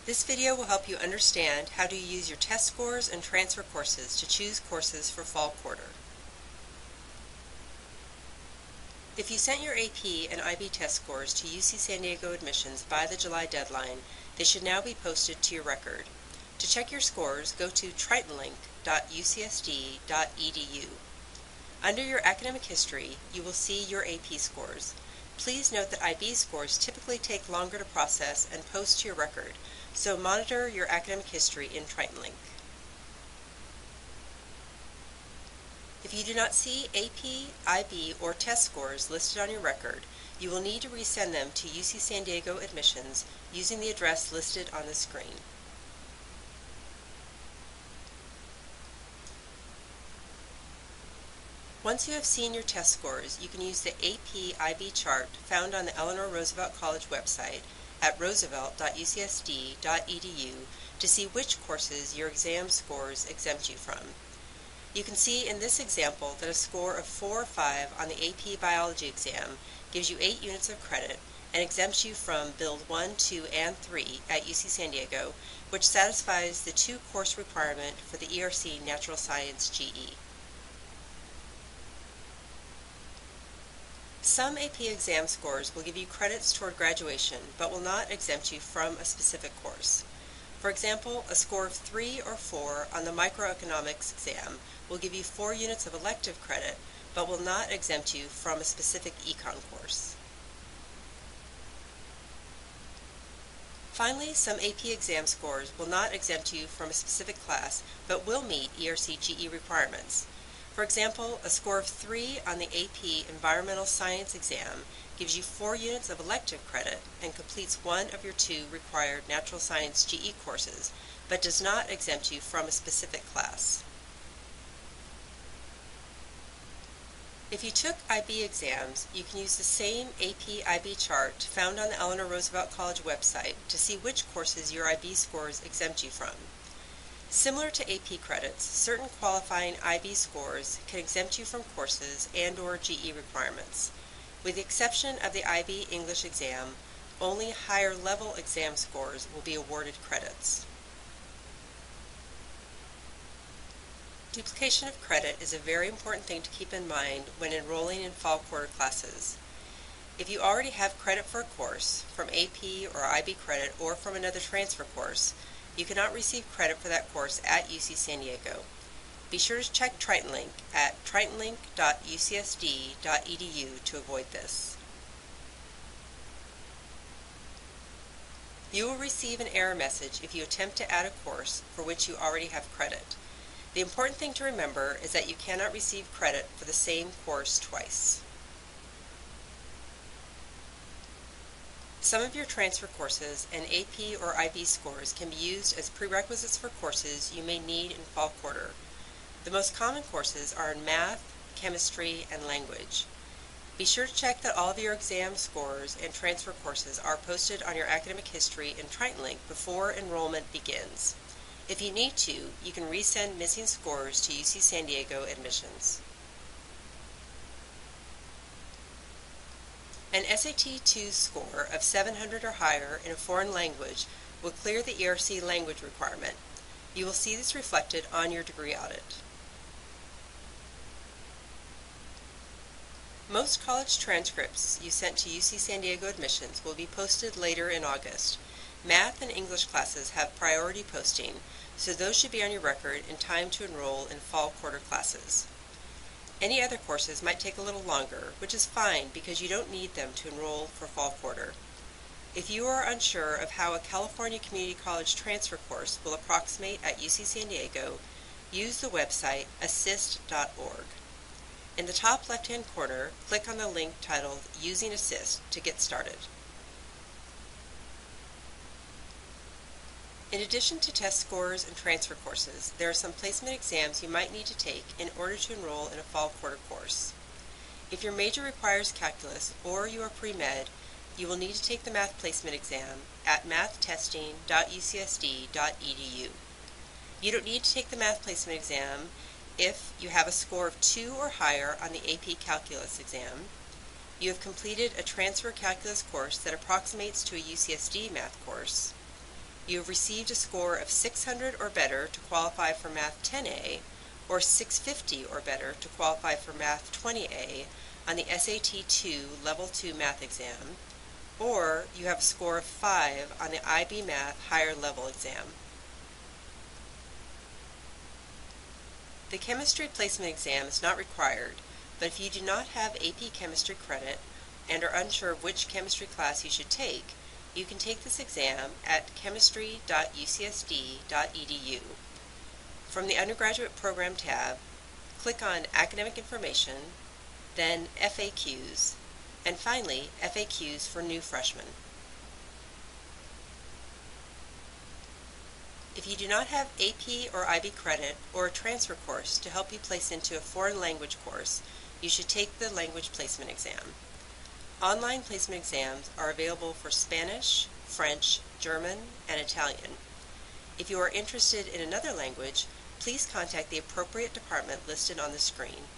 This video will help you understand how to use your test scores and transfer courses to choose courses for fall quarter. If you sent your AP and IB test scores to UC San Diego admissions by the July deadline, they should now be posted to your record. To check your scores, go to tritonlink.ucsd.edu. Under your academic history, you will see your AP scores. Please note that IB scores typically take longer to process and post to your record, so monitor your academic history in TritonLink. If you do not see AP, IB, or test scores listed on your record, you will need to resend them to UC San Diego admissions using the address listed on the screen. Once you have seen your test scores, you can use the AP-IB chart found on the Eleanor Roosevelt College website at roosevelt.ucsd.edu to see which courses your exam scores exempt you from. You can see in this example that a score of 4 or 5 on the AP Biology exam gives you 8 units of credit and exempts you from Build 1, 2, and 3 at UC San Diego, which satisfies the 2 course requirement for the ERC Natural Science GE. Some AP exam scores will give you credits toward graduation, but will not exempt you from a specific course. For example, a score of 3 or 4 on the microeconomics exam will give you 4 units of elective credit, but will not exempt you from a specific econ course. Finally, some AP exam scores will not exempt you from a specific class, but will meet ERC GE requirements. For example, a score of 3 on the AP Environmental Science exam gives you 4 units of elective credit and completes 1 of your 2 required Natural Science GE courses, but does not exempt you from a specific class. If you took IB exams, you can use the same AP-IB chart found on the Eleanor Roosevelt College website to see which courses your IB scores exempt you from. Similar to AP credits, certain qualifying IB scores can exempt you from courses and/or GE requirements. With the exception of the IB English exam, only higher level exam scores will be awarded credits. Duplication of credit is a very important thing to keep in mind when enrolling in fall quarter classes. If you already have credit for a course, from AP or IB credit or from another transfer course, you cannot receive credit for that course at UC San Diego. Be sure to check TritonLink at tritonlink.ucsd.edu to avoid this. You will receive an error message if you attempt to add a course for which you already have credit. The important thing to remember is that you cannot receive credit for the same course twice. Some of your transfer courses and AP or IB scores can be used as prerequisites for courses you may need in fall quarter. The most common courses are in math, chemistry, and language. Be sure to check that all of your exam scores and transfer courses are posted on your academic history in TritonLink before enrollment begins. If you need to, you can resend missing scores to UC San Diego admissions. An SAT 2 score of 700 or higher in a foreign language will clear the ERC language requirement. You will see this reflected on your degree audit. Most college transcripts you sent to UC San Diego admissions will be posted later in August. Math and English classes have priority posting, so those should be on your record in time to enroll in fall quarter classes. Any other courses might take a little longer, which is fine because you don't need them to enroll for fall quarter. If you are unsure of how a California Community College transfer course will approximate at UC San Diego, use the website assist.org. In the top left-hand corner, click on the link titled Using Assist to get started. In addition to test scores and transfer courses, there are some placement exams you might need to take in order to enroll in a fall quarter course. If your major requires calculus or you are pre-med, you will need to take the math placement exam at mathtesting.ucsd.edu. You don't need to take the math placement exam if you have a score of 2 or higher on the AP calculus exam, you have completed a transfer calculus course that approximates to a UCSD math course, you have received a score of 600 or better to qualify for Math 10A, or 650 or better to qualify for Math 20A on the SAT 2 Level 2 Math exam, or you have a score of 5 on the IB Math Higher Level exam. The chemistry placement exam is not required, but if you do not have AP chemistry credit and are unsure of which chemistry class you should take, you can take this exam at chemistry.ucsd.edu. From the Undergraduate Program tab, click on Academic Information, then FAQs, and finally FAQs for new freshmen. If you do not have AP or IB credit or a transfer course to help you place into a foreign language course, you should take the language placement exam. Online placement exams are available for Spanish, French, German, and Italian. If you are interested in another language, please contact the appropriate department listed on the screen.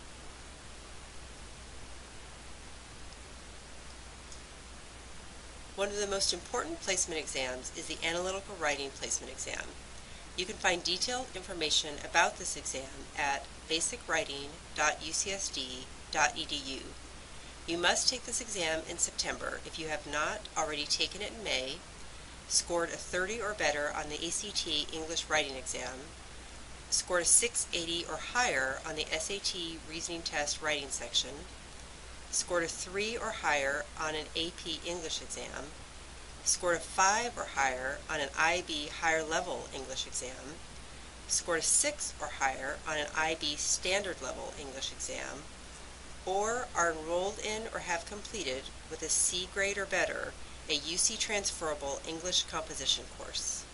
One of the most important placement exams is the Analytical Writing Placement Exam. You can find detailed information about this exam at basicwriting.ucsd.edu. You must take this exam in September if you have not already taken it in May, scored a 30 or better on the ACT English Writing exam, scored a 680 or higher on the SAT Reasoning Test Writing section, scored a 3 or higher on an AP English exam, scored a 5 or higher on an IB Higher Level English exam, scored a 6 or higher on an IB Standard Level English exam, or are enrolled in or have completed with a C grade or better a UC Transferable English Composition course.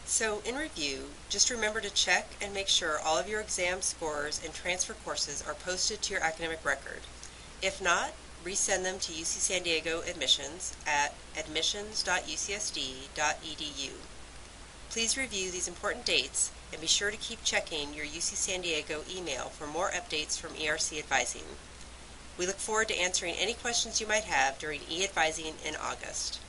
So, in review, just remember to check and make sure all of your exam scores and transfer courses are posted to your academic record. If not, resend them to UC San Diego admissions at admissions.ucsd.edu. Please review these important dates and be sure to keep checking your UC San Diego email for more updates from ERC Advising. We look forward to answering any questions you might have during e-advising in August.